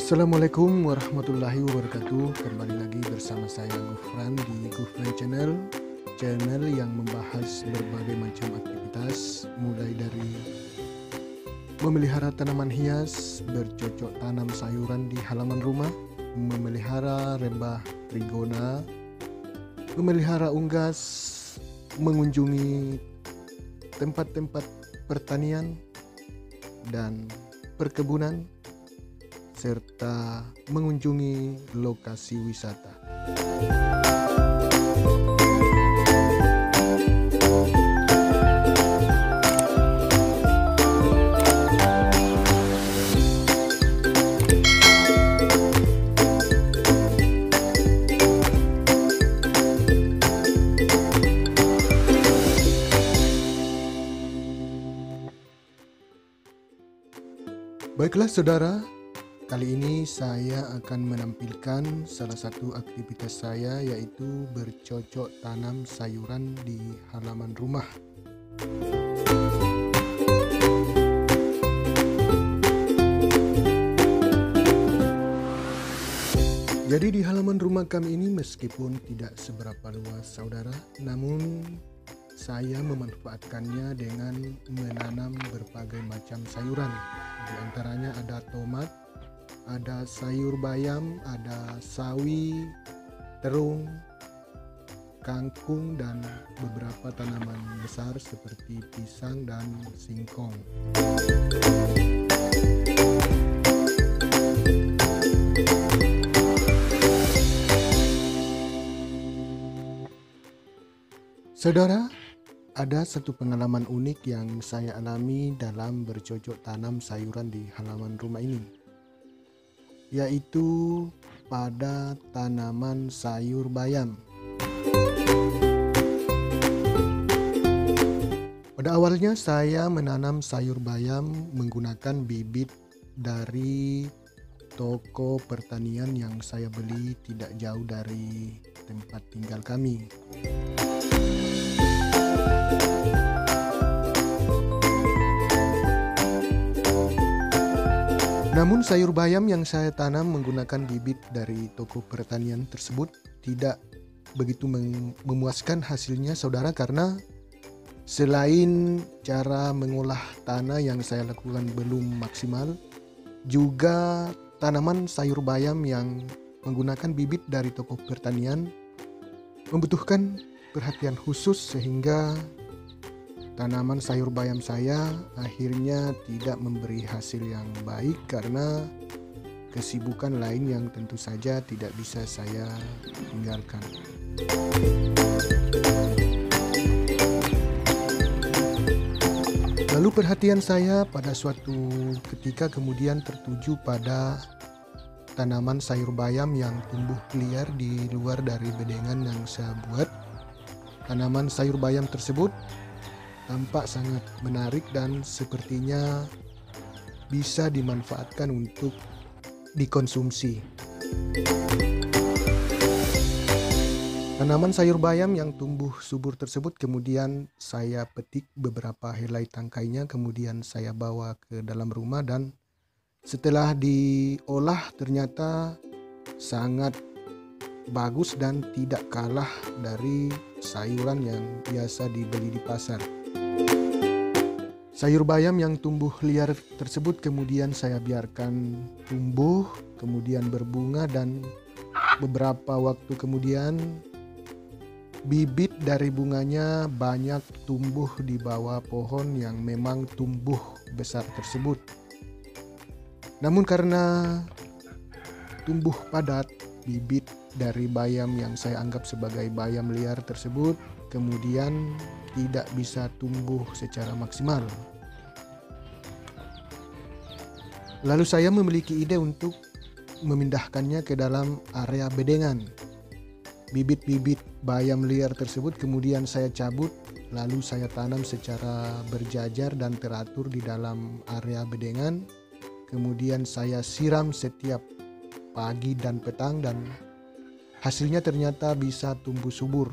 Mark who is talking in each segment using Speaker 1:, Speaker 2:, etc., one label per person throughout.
Speaker 1: Assalamualaikum warahmatullahi wabarakatuh. Kembali lagi bersama saya Gufran di Gufran Channel. Channel yang membahas berbagai macam aktivitas, mulai dari memelihara tanaman hias, bercocok tanam sayuran di halaman rumah, memelihara rembah trigona, memelihara unggas, mengunjungi tempat-tempat pertanian dan perkebunan, serta mengunjungi lokasi wisata. Baiklah saudara, kali ini saya akan menampilkan salah satu aktivitas saya, yaitu bercocok tanam sayuran di halaman rumah. Jadi di halaman rumah kami ini meskipun tidak seberapa luas saudara, namun saya memanfaatkannya dengan menanam berbagai macam sayuran. Di antaranya ada tomat, ada sayur bayam, ada sawi, terung, kangkung, dan beberapa tanaman besar seperti pisang dan singkong. Saudara, ada satu pengalaman unik yang saya alami dalam bercocok tanam sayuran di halaman rumah ini, yaitu pada tanaman sayur bayam. Pada awalnya saya menanam sayur bayam menggunakan bibit dari toko pertanian yang saya beli tidak jauh dari tempat tinggal kami. Namun sayur bayam yang saya tanam menggunakan bibit dari toko pertanian tersebut tidak begitu memuaskan hasilnya saudara, karena selain cara mengolah tanah yang saya lakukan belum maksimal, juga tanaman sayur bayam yang menggunakan bibit dari toko pertanian membutuhkan perhatian khusus, sehingga tanaman sayur bayam saya akhirnya tidak memberi hasil yang baik karena kesibukan lain yang tentu saja tidak bisa saya tinggalkan. Lalu perhatian saya pada suatu ketika kemudian tertuju pada tanaman sayur bayam yang tumbuh liar di luar dari bedengan yang saya buat. Tanaman sayur bayam tersebut tampak sangat menarik dan sepertinya bisa dimanfaatkan untuk dikonsumsi. Tanaman sayur bayam yang tumbuh subur tersebut kemudian saya petik beberapa helai tangkainya, kemudian saya bawa ke dalam rumah, dan setelah diolah ternyata sangat bagus dan tidak kalah dari sayuran yang biasa dibeli di pasar. Sayur bayam yang tumbuh liar tersebut kemudian saya biarkan tumbuh, kemudian berbunga, dan beberapa waktu kemudian bibit dari bunganya banyak tumbuh di bawah pohon yang memang tumbuh besar tersebut. Namun karena tumbuh padat, bibit dari bayam yang saya anggap sebagai bayam liar tersebut kemudian tidak bisa tumbuh secara maksimal. Lalu saya memiliki ide untuk memindahkannya ke dalam area bedengan. Bibit-bibit bayam liar tersebut kemudian saya cabut, lalu saya tanam secara berjajar dan teratur di dalam area bedengan. Kemudian saya siram setiap pagi dan petang, dan hasilnya ternyata bisa tumbuh subur.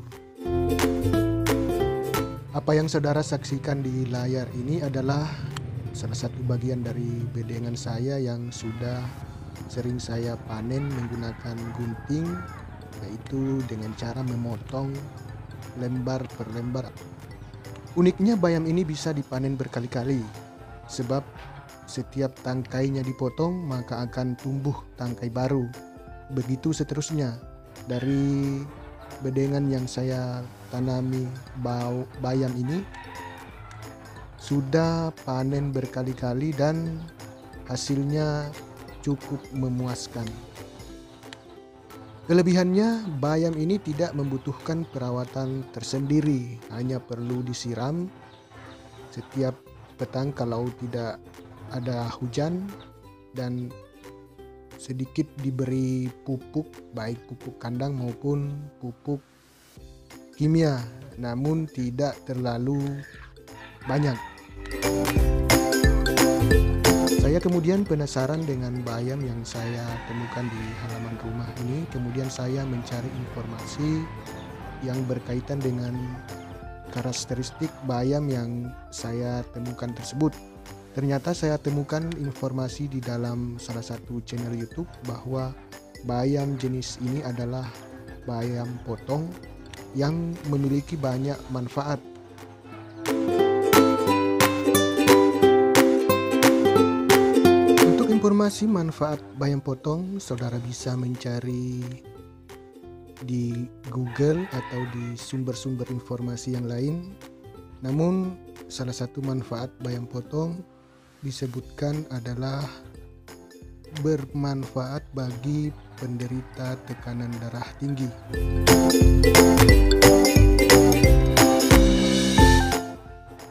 Speaker 1: Apa yang saudara saksikan di layar ini adalah salah satu bagian dari bedengan saya yang sudah sering saya panen menggunakan gunting, yaitu dengan cara memotong lembar per lembar. Uniknya bayam ini bisa dipanen berkali-kali, sebab setiap tangkainya dipotong maka akan tumbuh tangkai baru. Begitu seterusnya. Dari bedengan yang saya tanami bayam ini sudah panen berkali-kali dan hasilnya cukup memuaskan. Kelebihannya, bayam ini tidak membutuhkan perawatan tersendiri, hanya perlu disiram setiap petang kalau tidak ada hujan, dan sedikit diberi pupuk, baik pupuk kandang maupun pupuk kimia, namun tidak terlalu banyak. Saya kemudian penasaran dengan bayam yang saya temukan di halaman rumah ini. Kemudian saya mencari informasi yang berkaitan dengan karakteristik bayam yang saya temukan tersebut. Ternyata saya temukan informasi di dalam salah satu channel YouTube bahwa bayam jenis ini adalah bayam potong yang memiliki banyak manfaat. Untuk informasi manfaat bayam potong, saudara bisa mencari di Google atau di sumber-sumber informasi yang lain. Namun salah satu manfaat bayam potong disebutkan adalah bermanfaat bagi penderita tekanan darah tinggi.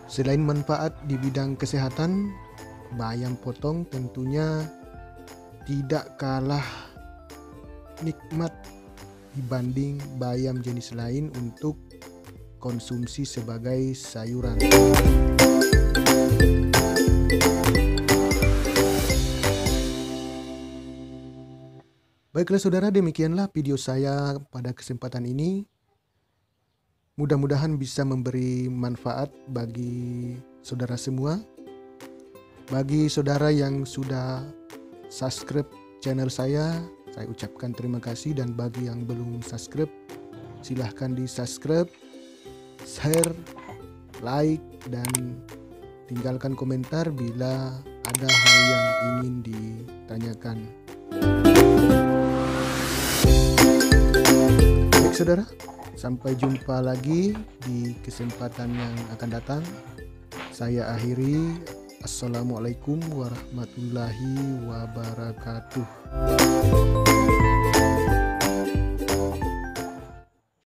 Speaker 1: Selain manfaat di bidang kesehatan, bayam potong tentunya tidak kalah nikmat dibanding bayam jenis lain untuk konsumsi sebagai sayuran. Baiklah saudara, demikianlah video saya pada kesempatan ini. Mudah-mudahan bisa memberi manfaat bagi saudara semua. Bagi saudara yang sudah subscribe channel saya ucapkan terima kasih, dan bagi yang belum subscribe, silahkan di subscribe, share, like, dan tinggalkan komentar bila ada hal yang ingin ditanyakan. Baik saudara, sampai jumpa lagi di kesempatan yang akan datang. Saya akhiri. Assalamualaikum warahmatullahi wabarakatuh.